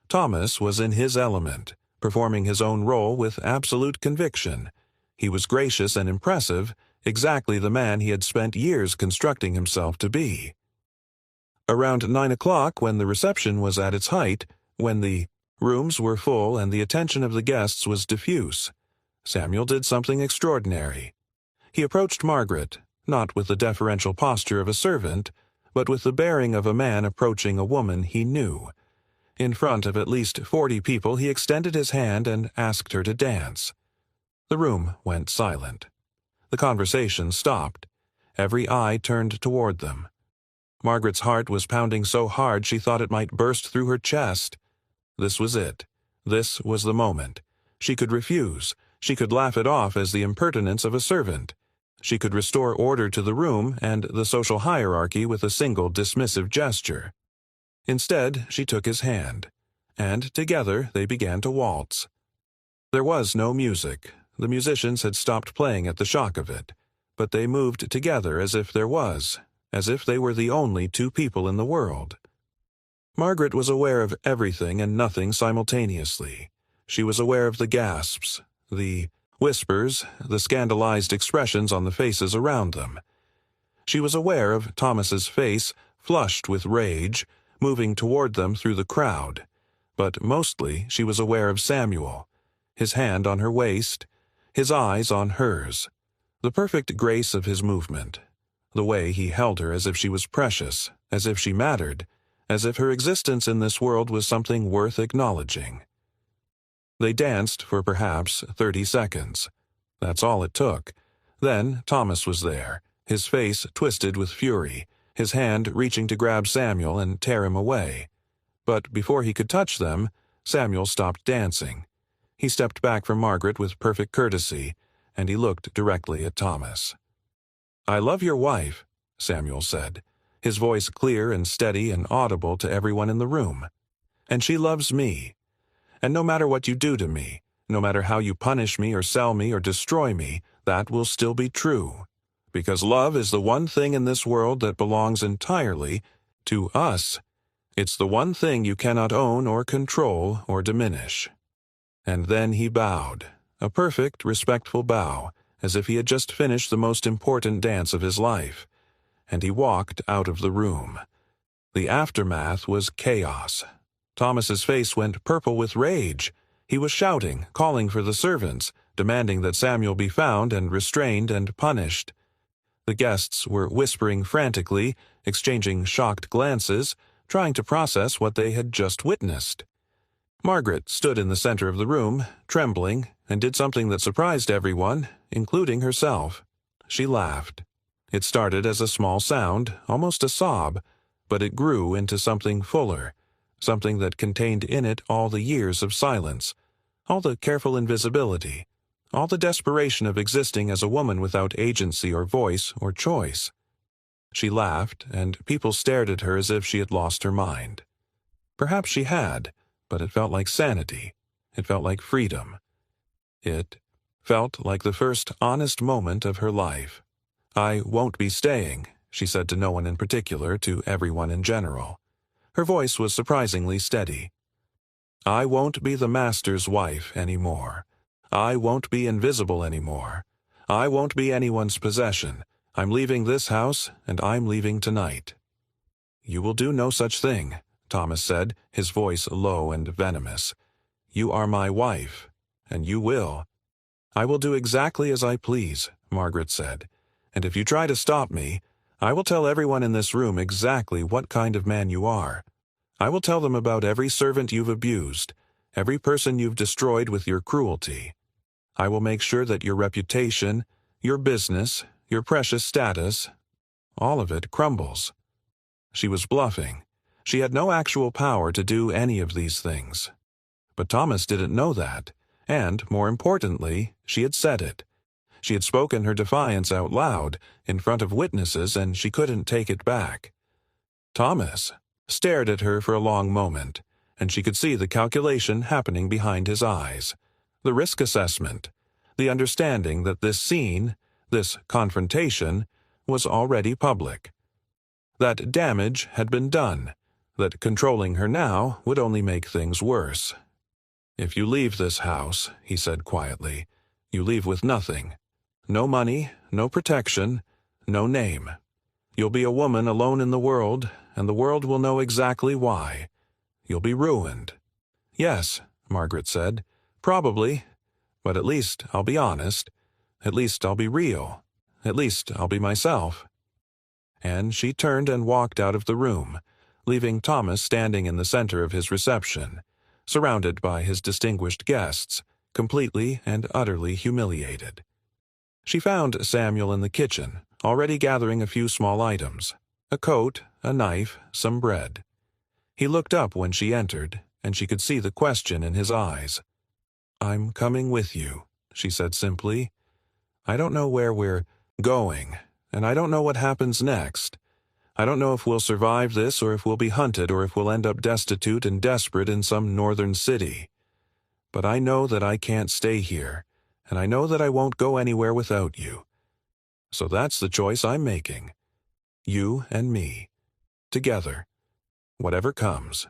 Thomas was in his element, performing his own role with absolute conviction. He was gracious and impressive, exactly the man he had spent years constructing himself to be. Around 9 o'clock, when the reception was at its height, when the rooms were full and the attention of the guests was diffuse, Samuel did something extraordinary. He approached Margaret, not with the deferential posture of a servant, but with the bearing of a man approaching a woman he knew. In front of at least 40 people he extended his hand and asked her to dance. The room went silent. The conversation stopped. Every eye turned toward them. Margaret's heart was pounding so hard she thought it might burst through her chest. This was it. This was the moment. She could refuse. She could laugh it off as the impertinence of a servant. She could restore order to the room and the social hierarchy with a single dismissive gesture. Instead, she took his hand, and together they began to waltz. There was no music. The musicians had stopped playing at the shock of it, but they moved together as if there was, as if they were the only two people in the world. Margaret was aware of everything and nothing simultaneously. She was aware of the gasps, the whispers, the scandalized expressions on the faces around them. She was aware of Thomas's face, flushed with rage, moving toward them through the crowd, but mostly she was aware of Samuel, his hand on her waist, his eyes on hers, the perfect grace of his movement, the way he held her as if she was precious, as if she mattered, as if her existence in this world was something worth acknowledging. They danced for perhaps 30 seconds. That's all it took. Then Thomas was there, his face twisted with fury, his hand reaching to grab Samuel and tear him away. But before he could touch them, Samuel stopped dancing. He stepped back from Margaret with perfect courtesy, and he looked directly at Thomas. "I love your wife," Samuel said, his voice clear and steady and audible to everyone in the room. "And she loves me. And no matter what you do to me, no matter how you punish me or sell me or destroy me, that will still be true. Because love is the one thing in this world that belongs entirely to us. It's the one thing you cannot own or control or diminish." And then he bowed, a perfect, respectful bow, as if he had just finished the most important dance of his life, and he walked out of the room. The aftermath was chaos. Thomas's face went purple with rage. He was shouting, calling for the servants, demanding that Samuel be found and restrained and punished. The guests were whispering frantically, exchanging shocked glances, trying to process what they had just witnessed. Margaret stood in the center of the room, trembling, and did something that surprised everyone, including herself. She laughed. It started as a small sound, almost a sob, but it grew into something fuller, something that contained in it all the years of silence, all the careful invisibility, all the desperation of existing as a woman without agency or voice or choice. She laughed, and people stared at her as if she had lost her mind. Perhaps she had, but it felt like sanity. It felt like freedom. It felt like the first honest moment of her life. "I won't be staying," she said to no one in particular, to everyone in general. Her voice was surprisingly steady. "I won't be the master's wife anymore. I won't be invisible anymore. I won't be anyone's possession. I'm leaving this house, and I'm leaving tonight." "You will do no such thing," Thomas said, his voice low and venomous. "You are my wife, and you will." "I will do exactly as I please," Margaret said, "and if you try to stop me, I will tell everyone in this room exactly what kind of man you are. I will tell them about every servant you've abused, every person you've destroyed with your cruelty. I will make sure that your reputation, your business, your precious status, all of it crumbles." She was bluffing. She had no actual power to do any of these things. But Thomas didn't know that, and, more importantly, she had said it. She had spoken her defiance out loud, in front of witnesses, and she couldn't take it back. Thomas stared at her for a long moment, and she could see the calculation happening behind his eyes, the risk assessment, the understanding that this scene, this confrontation, was already public. That damage had been done, that controlling her now would only make things worse. "If you leave this house," he said quietly, "you leave with nothing. No money, no protection, no name. You'll be a woman alone in the world, and the world will know exactly why. You'll be ruined." "Yes," Margaret said, "probably, but at least I'll be honest. At least I'll be real. At least I'll be myself." And she turned and walked out of the room, leaving Thomas standing in the center of his reception, surrounded by his distinguished guests, completely and utterly humiliated. She found Samuel in the kitchen, already gathering a few small items: a coat, a knife, some bread. He looked up when she entered, and she could see the question in his eyes. "I'm coming with you," she said simply. "I don't know where we're going, and I don't know what happens next. I don't know if we'll survive this or if we'll be hunted or if we'll end up destitute and desperate in some northern city. But I know that I can't stay here, and I know that I won't go anywhere without you. So that's the choice I'm making. You and me. Together. Whatever comes."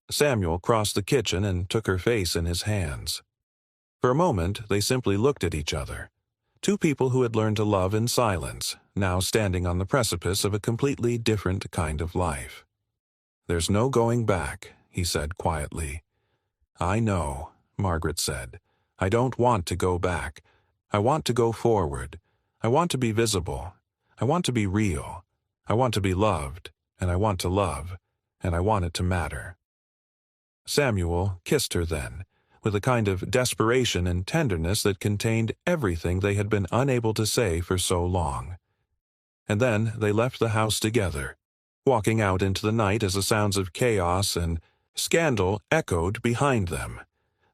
Samuel crossed the kitchen and took her face in his hands. For a moment, they simply looked at each other. Two people who had learned to love in silence, now standing on the precipice of a completely different kind of life. "There's no going back," he said quietly. "I know," Margaret said. "I don't want to go back. I want to go forward. I want to be visible. I want to be real. I want to be loved, and I want to love, and I want it to matter." Samuel kissed her then, with a kind of desperation and tenderness that contained everything they had been unable to say for so long. And then they left the house together, walking out into the night as the sounds of chaos and scandal echoed behind them.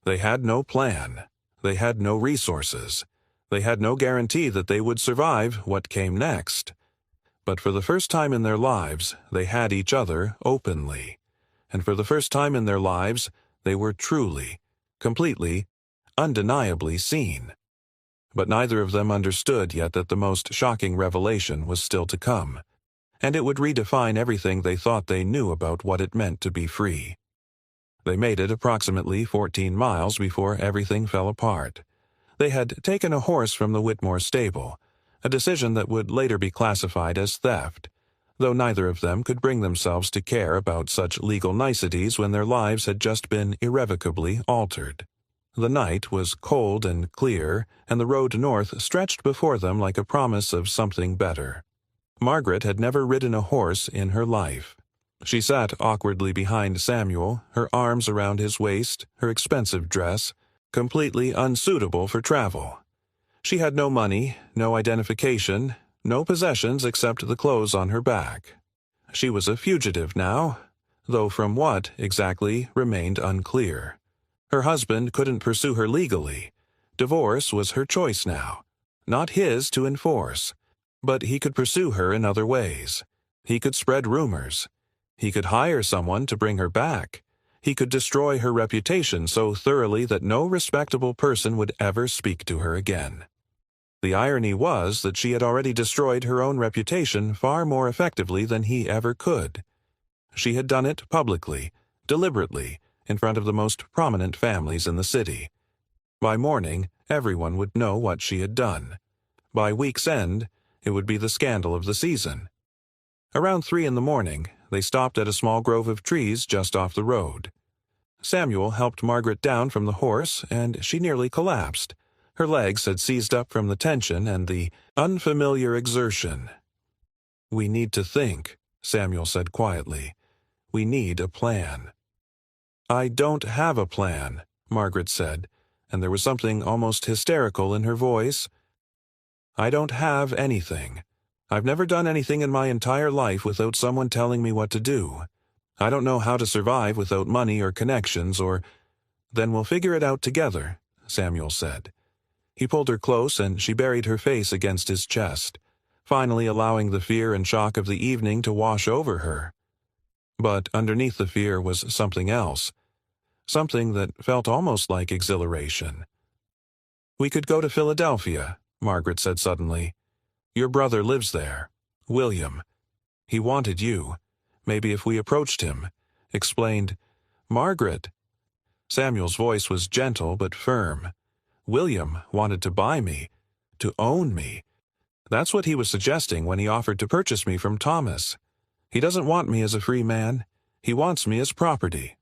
They had no plan. They had no resources. They had no guarantee that they would survive what came next. But for the first time in their lives, they had each other openly. And for the first time in their lives, they were truly, completely, undeniably seen. But neither of them understood yet that the most shocking revelation was still to come, and it would redefine everything they thought they knew about what it meant to be free. They made it approximately 14 miles before everything fell apart. They had taken a horse from the Whitmore stable, a decision that would later be classified as theft, though neither of them could bring themselves to care about such legal niceties when their lives had just been irrevocably altered. The night was cold and clear, and the road north stretched before them like a promise of something better. Margaret had never ridden a horse in her life. She sat awkwardly behind Samuel, her arms around his waist, her expensive dress, completely unsuitable for travel. She had no money, no identification, no possessions except the clothes on her back. She was a fugitive now, though from what exactly remained unclear. Her husband couldn't pursue her legally. Divorce was her choice now, not his to enforce. But he could pursue her in other ways. He could spread rumors. He could hire someone to bring her back. He could destroy her reputation so thoroughly that no respectable person would ever speak to her again. The irony was that she had already destroyed her own reputation far more effectively than he ever could. She had done it publicly, deliberately, in front of the most prominent families in the city. By morning, everyone would know what she had done. By week's end, it would be the scandal of the season. Around 3 in the morning, they stopped at a small grove of trees just off the road. Samuel helped Margaret down from the horse, and she nearly collapsed. Her legs had seized up from the tension and the unfamiliar exertion. "We need to think," Samuel said quietly. "We need a plan." "I don't have a plan," Margaret said, and there was something almost hysterical in her voice. "I don't have anything. I've never done anything in my entire life without someone telling me what to do. I don't know how to survive without money or connections or—" "Then we'll figure it out together," Samuel said. He pulled her close and she buried her face against his chest, finally allowing the fear and shock of the evening to wash over her. But underneath the fear was something else, something that felt almost like exhilaration. "We could go to Philadelphia," Margaret said suddenly. Your brother lives there. William. He wanted you. Maybe if we approached him. Explained, Margaret. Samuel's voice was gentle but firm. William wanted to buy me, to own me. That's what he was suggesting when he offered to purchase me from Thomas. He doesn't want me as a free man. He wants me as property.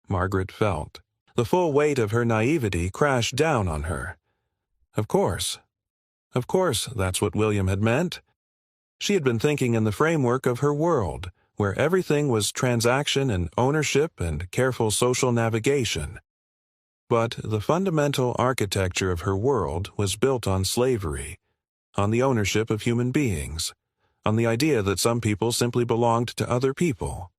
Margaret felt. The full weight of her naivety crashed down on her. Of course. Of course, that's what William had meant. She had been thinking in the framework of her world, where everything was transaction and ownership and careful social navigation. But the fundamental architecture of her world was built on slavery, on the ownership of human beings, on the idea that some people simply belonged to other people,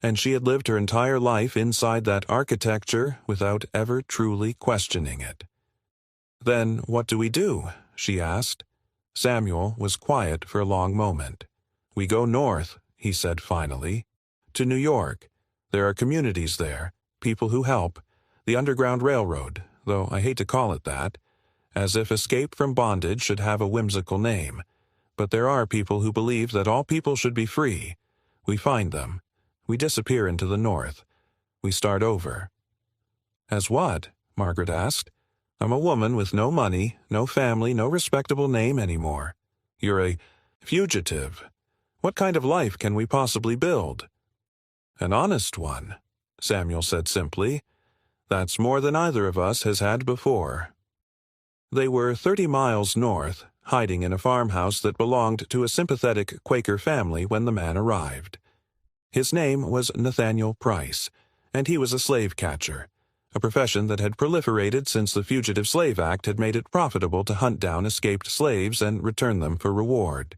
and she had lived her entire life inside that architecture without ever truly questioning it. Then what do we do? She asked. Samuel was quiet for a long moment. We go north, he said finally, to New York. There are communities there, people who help, the Underground Railroad, though I hate to call it that, as if escape from bondage should have a whimsical name. But there are people who believe that all people should be free. We find them. We disappear into the north. We start over. As what? Margaret asked. I'm a woman with no money, no family, no respectable name anymore. You're a fugitive. What kind of life can we possibly build? An honest one, Samuel said simply. That's more than either of us has had before. They were 30 miles north, hiding in a farmhouse that belonged to a sympathetic Quaker family when the man arrived. His name was Nathaniel Price, and he was a slave catcher, a profession that had proliferated since the Fugitive Slave Act had made it profitable to hunt down escaped slaves and return them for reward.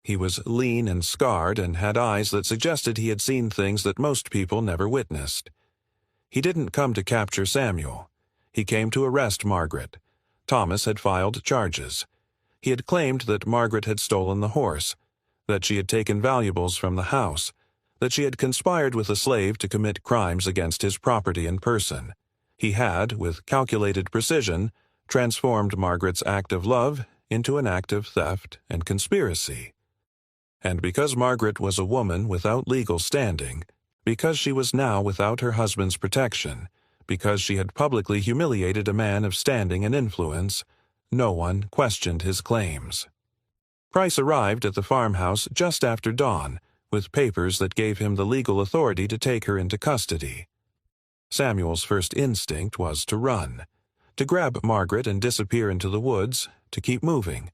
He was lean and scarred and had eyes that suggested he had seen things that most people never witnessed. He didn't come to capture Samuel. He came to arrest Margaret. Thomas had filed charges. He had claimed that Margaret had stolen the horse, that she had taken valuables from the house, that she had conspired with a slave to commit crimes against his property and person. He had, with calculated precision, transformed Margaret's act of love into an act of theft and conspiracy. And because Margaret was a woman without legal standing, because she was now without her husband's protection, because she had publicly humiliated a man of standing and influence, no one questioned his claims. Price arrived at the farmhouse just after dawn, with papers that gave him the legal authority to take her into custody. Samuel's first instinct was to run, to grab Margaret and disappear into the woods, to keep moving,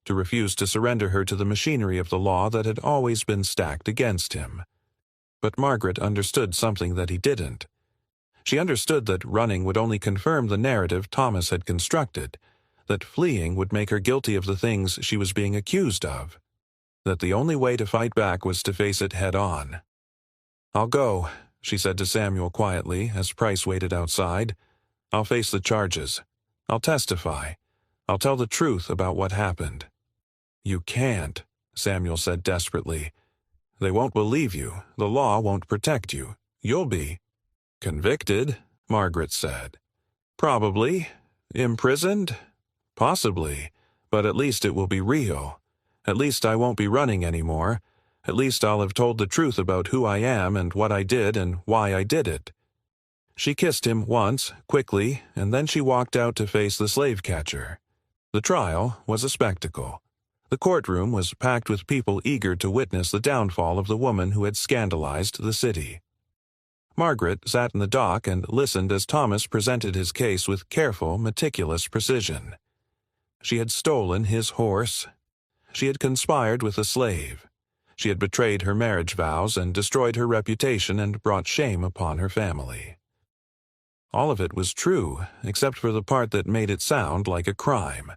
to refuse to surrender her to the machinery of the law that had always been stacked against him. But Margaret understood something that he didn't. She understood that running would only confirm the narrative Thomas had constructed, that fleeing would make her guilty of the things she was being accused of, that the only way to fight back was to face it head-on. "I'll go," she said to Samuel quietly as Price waited outside. "I'll face the charges. I'll testify. I'll tell the truth about what happened." "You can't," Samuel said desperately. "They won't believe you. The law won't protect you. You'll be convicted," Margaret said. "Probably. Imprisoned? Possibly. But at least it will be real. At least I won't be running anymore. At least I'll have told the truth about who I am and what I did and why I did it." She kissed him once, quickly, and then she walked out to face the slave catcher. The trial was a spectacle. The courtroom was packed with people eager to witness the downfall of the woman who had scandalized the city. Margaret sat in the dock and listened as Thomas presented his case with careful, meticulous precision. She had stolen his horse. She had conspired with a slave. She had betrayed her marriage vows and destroyed her reputation and brought shame upon her family. All of it was true, except for the part that made it sound like a crime.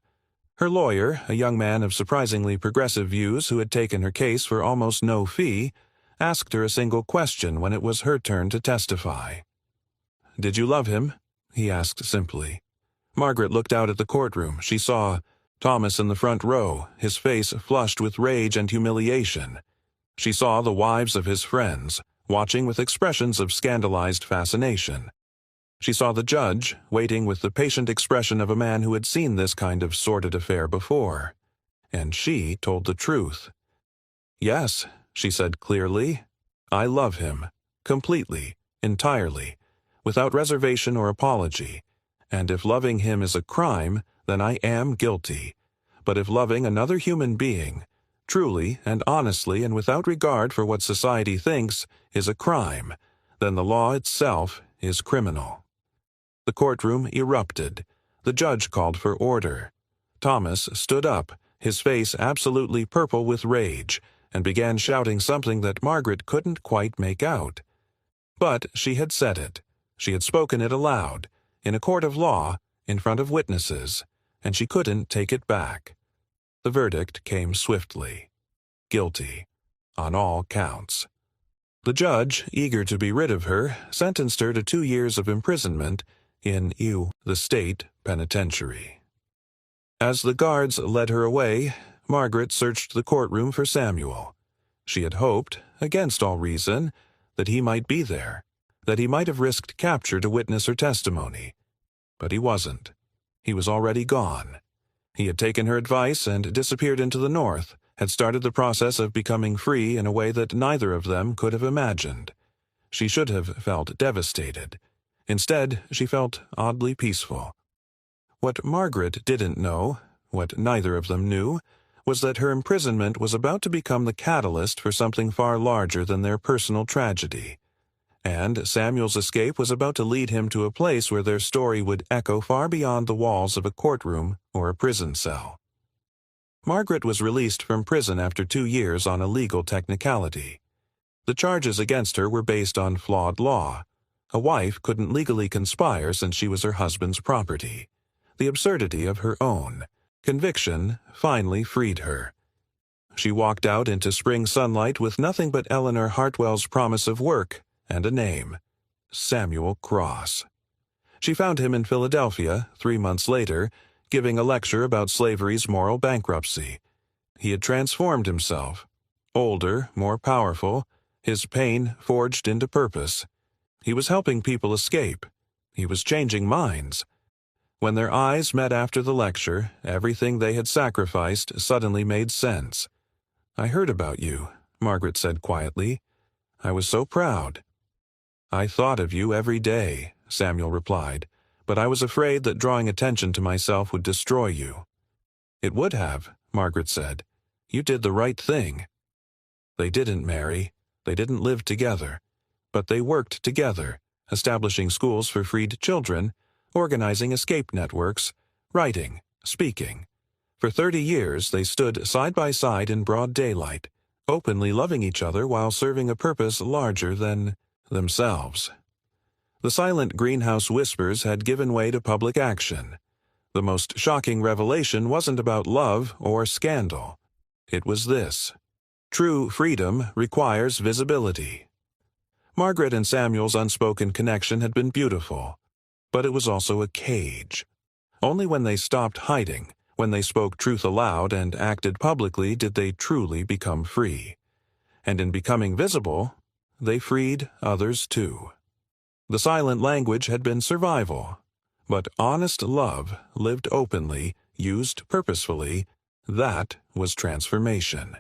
Her lawyer, a young man of surprisingly progressive views who had taken her case for almost no fee, asked her a single question when it was her turn to testify. "Did you love him?" he asked simply. Margaret looked out at the courtroom. She saw Thomas in the front row, his face flushed with rage and humiliation. She saw the wives of his friends, watching with expressions of scandalized fascination. She saw the judge, waiting with the patient expression of a man who had seen this kind of sordid affair before. and she told the truth. "Yes," she said clearly, "I love him, completely, entirely, without reservation or apology, and if loving him is a crime, then I am guilty. But if loving another human being, truly and honestly and without regard for what society thinks, is a crime, then the law itself is criminal." The courtroom erupted. The judge called for order. Thomas stood up, his face absolutely purple with rage, and began shouting something that Margaret couldn't quite make out. But she had said it. She had spoken it aloud, in a court of law, in front of witnesses, and she couldn't take it back. The verdict came swiftly. Guilty, on all counts. The judge, eager to be rid of her, sentenced her to 2 years of imprisonment in the state penitentiary. As the guards led her away, Margaret searched the courtroom for Samuel. She had hoped, against all reason, that he might be there, that he might have risked capture to witness her testimony. But he wasn't. He was already gone. He had taken her advice and disappeared into the north, had started the process of becoming free in a way that neither of them could have imagined. She should have felt devastated. Instead, she felt oddly peaceful. What Margaret didn't know, what neither of them knew, was that her imprisonment was about to become the catalyst for something far larger than their personal tragedy. And Samuel's escape was about to lead him to a place where their story would echo far beyond the walls of a courtroom or a prison cell. Margaret was released from prison after 2 years on a legal technicality. The charges against her were based on flawed law. A wife couldn't legally conspire since she was her husband's property. The absurdity of her own conviction finally freed her. She walked out into spring sunlight with nothing but Eleanor Hartwell's promise of work and a name: Samuel Cross. She found him in Philadelphia 3 months later, giving a lecture about slavery's moral bankruptcy. He had transformed himself. Older, more powerful, his pain forged into purpose. He was helping people escape. He was changing minds. When their eyes met after the lecture, everything they had sacrificed suddenly made sense. "I heard about you," Margaret said quietly. "I was so proud." "I thought of you every day," Samuel replied, "but I was afraid that drawing attention to myself would destroy you." "It would have," Margaret said. "You did the right thing." They didn't marry. They didn't live together. But they worked together, establishing schools for freed children, organizing escape networks, writing, speaking. For 30 years they stood side by side in broad daylight, openly loving each other while serving a purpose larger than themselves. The silent greenhouse whispers had given way to public action. The most shocking revelation wasn't about love or scandal. It was this: true freedom requires visibility. Margaret and Samuel's unspoken connection had been beautiful, but it was also a cage. Only when they stopped hiding, when they spoke truth aloud and acted publicly, did they truly become free. And in becoming visible, they freed others too. The silent language had been survival, but honest love, lived openly, used purposefully, that was transformation.